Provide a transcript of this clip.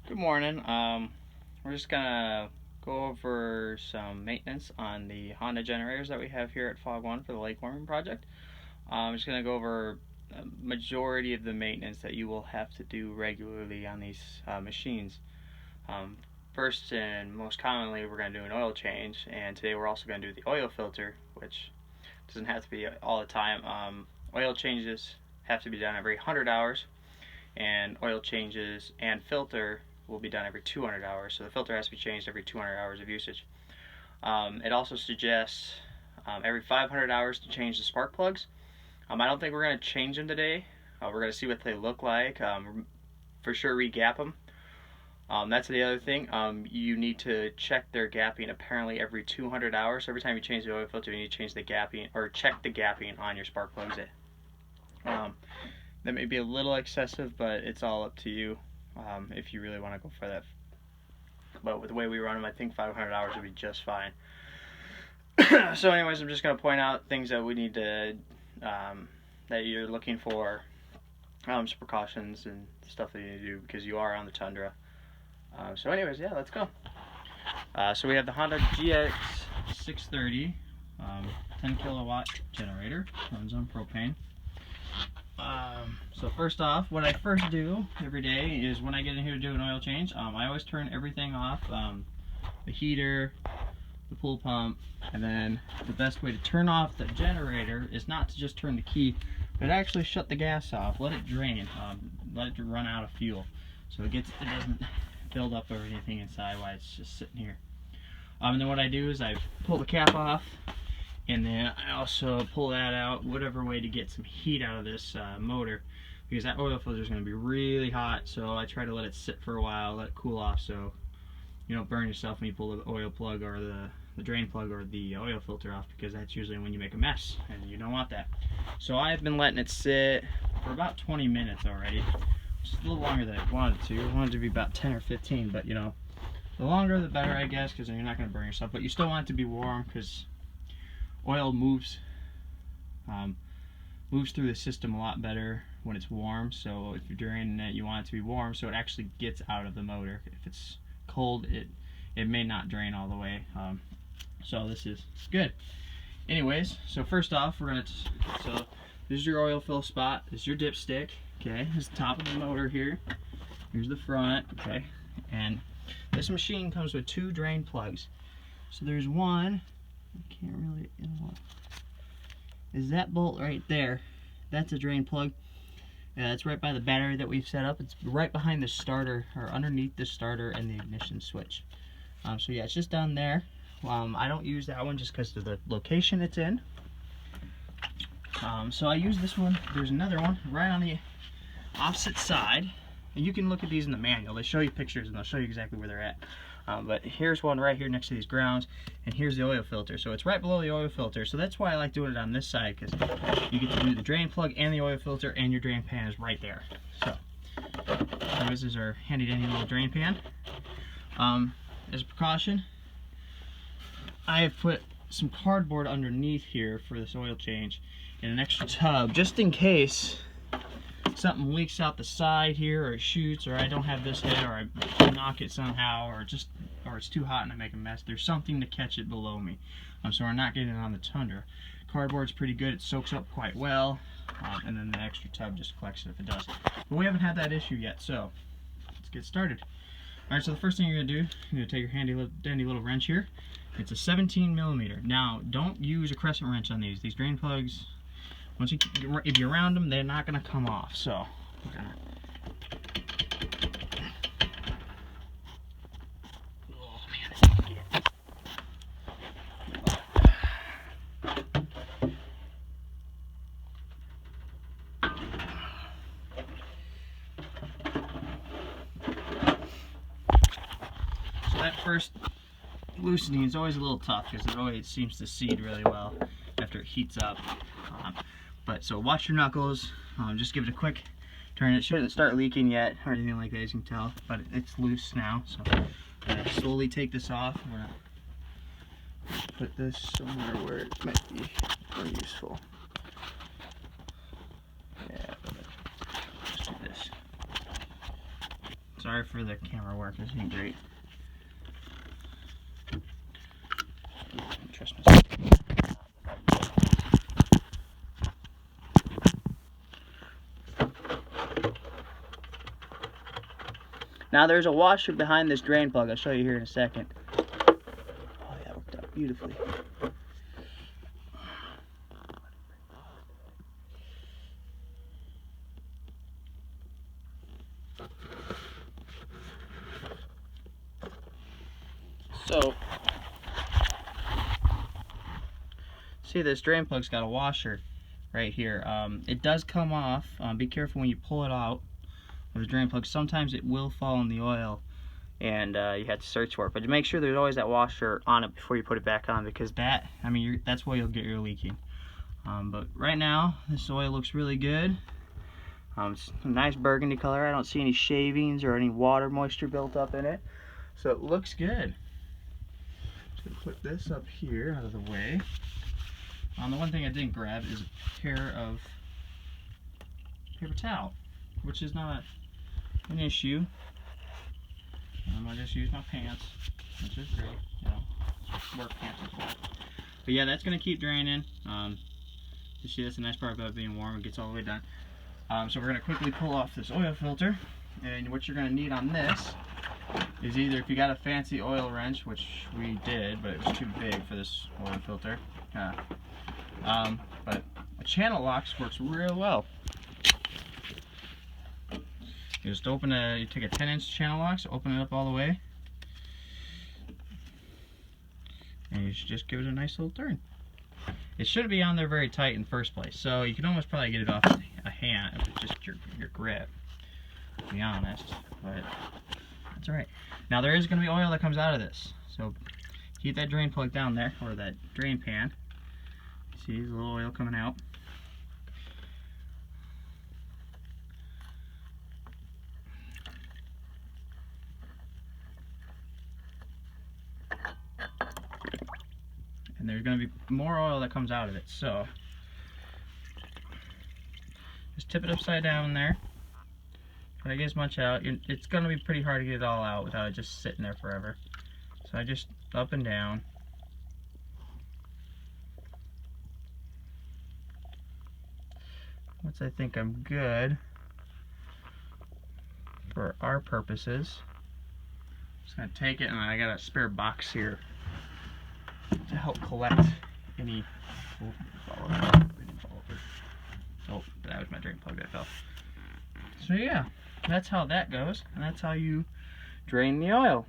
Good morning. We're just gonna go over some maintenance on the Honda generators that we have here at Fog One for the lake warming project. I'm just gonna go over a majority of the maintenance that you will have to do regularly on these machines. Um, First and most commonly, we're gonna do an oil change, and today we're also gonna do the oil filter, which doesn't have to be all the time. Oil changes have to be done every 100 hours, and oil changes and filter will be done every 200 hours. So the filter has to be changed every 200 hours of usage. It also suggests every 500 hours to change the spark plugs. I don't think we're going to change them today. We're going to see what they look like. For sure re-gap them. That's the other thing. You need to check their gapping apparently every 200 hours. So every time you change the oil filter, you need to change the gapping or check the gapping on your spark plugs. That may be a little excessive, but it's all up to you if you really want to go for that. But with the way we run them, I think 500 hours would be just fine. So anyways, I'm just going to point out things that we need to, that you're looking for, some precautions and stuff that you need to do because you are on the tundra. So anyways, yeah, let's go. So we have the Honda GX 630, 10 kilowatt generator, runs on propane. So first off, what I first do every day is when I get in here to do an oil change, I always turn everything off, the heater, the pool pump, and then the best way to turn off the generator is not to just turn the key, but actually shut the gas off, let it drain, let it run out of fuel, so it doesn't build up or anything inside while it's just sitting here. And then what I do is I pull the cap off, and then I also pull that out whatever way to get some heat out of this motor, because that oil filter is going to be really hot. So I try to let it sit for a while, let it cool off, so you don't burn yourself when you pull the oil plug or the drain plug or the oil filter off, because that's usually when you make a mess and you don't want that. So I've been letting it sit for about 20 minutes already, which is a little longer than I wanted to. I wanted it to be about 10 or 15, but you know, the longer the better, I guess, because then you're not going to burn yourself. But you still want it to be warm, because oil moves through the system a lot better when it's warm. So if you're draining it, you want it to be warm so it actually gets out of the motor. If it's cold, it may not drain all the way. So this is good. Anyways, so first off, so this is your oil fill spot. This is your dipstick. Okay, this is the top of the motor here. Here's the front. Okay, and this machine comes with 2 drain plugs. So there's one. I can't really, is that bolt right there. That's a drain plug. That's right by the battery that we've set up. It's right behind the starter, or underneath the starter and the ignition switch. So yeah, it's just down there. I don't use that one just because of the location it's in. So I use this one. There's another one right on the opposite side. And you can look at these in the manual. They show you pictures and they'll show you exactly where they're at. But here's one right here next to these grounds, and here's the oil filter. So it's right below the oil filter. So that's why I like doing it on this side, because you get to do the drain plug and the oil filter, and your drain pan is right there. So this is our handy dandy little drain pan. As a precaution, I have put some cardboard underneath here for this oil change, and an extra tub just in case something leaks out the side here, or it shoots, or I don't have this head, or I knock it somehow, or it's too hot and I make a mess. There's something to catch it below me, so we're not getting it on the tundra. Cardboard's pretty good, it soaks up quite well, and then the extra tub just collects it if it does. But we haven't had that issue yet, so let's get started. Alright, so the first thing you're going to do, you're going to take your handy dandy little wrench here. It's a 17mm. Now, don't use a crescent wrench on these. These drain plugs, if you're around them, they're not going to come off. So we're gonna, oh man, so that first loosening is always a little tough because it always seems to seed really well after it heats up. But so watch your knuckles, just give it a quick turn. It shouldn't start leaking yet or anything like that, as you can tell, but it's loose now. So I'm gonna slowly take this off. I'm gonna put this somewhere where it might be more useful. Yeah, let's do this. Sorry for the camera work, this ain't great. Trust myself. Now there's a washer behind this drain plug. I'll show you here in a second. Oh yeah, it worked out beautifully. So, see this drain plug's got a washer right here. It does come off. Be careful when you pull it out of the drain plug. Sometimes it will fall in the oil and you have to search for it. But to make sure there's always that washer on it before you put it back on, because that, I mean, that's where you'll get your leaking. But right now, this oil looks really good. It's a nice burgundy color. I don't see any shavings or any water moisture built up in it. So it looks good. Just gonna put this up here out of the way. The one thing I didn't grab is a pair of paper towel, which is not an issue. I just use my pants, which is great, you know, work pants as well. But yeah, that's gonna keep draining. You see, that's a nice part about it being warm. It gets all the way done. So we're gonna quickly pull off this oil filter, and what you're gonna need on this is either, if you got a fancy oil wrench, which we did, but it was too big for this oil filter. But a channel locks works real well. You just you take a 10-inch channel locks, open it up all the way, and you should just give it a nice little turn. It shouldn't be on there very tight in the first place, so you can almost probably get it off a hand if it's just your grip, to be honest, but that's alright. Now there is going to be oil that comes out of this, so keep that drain plug down there, or that drain pan. See, there's a little oil coming out. And there's going to be more oil that comes out of it, so just tip it upside down there. Try to get as much out. It's going to be pretty hard to get it all out without it just sitting there forever. So I just up and down. Once I think I'm good for our purposes, I'm just going to take it, and I got a spare box here to help collect any. Oh, that was my drain plug that fell. So yeah, that's how that goes, and that's how you drain the oil.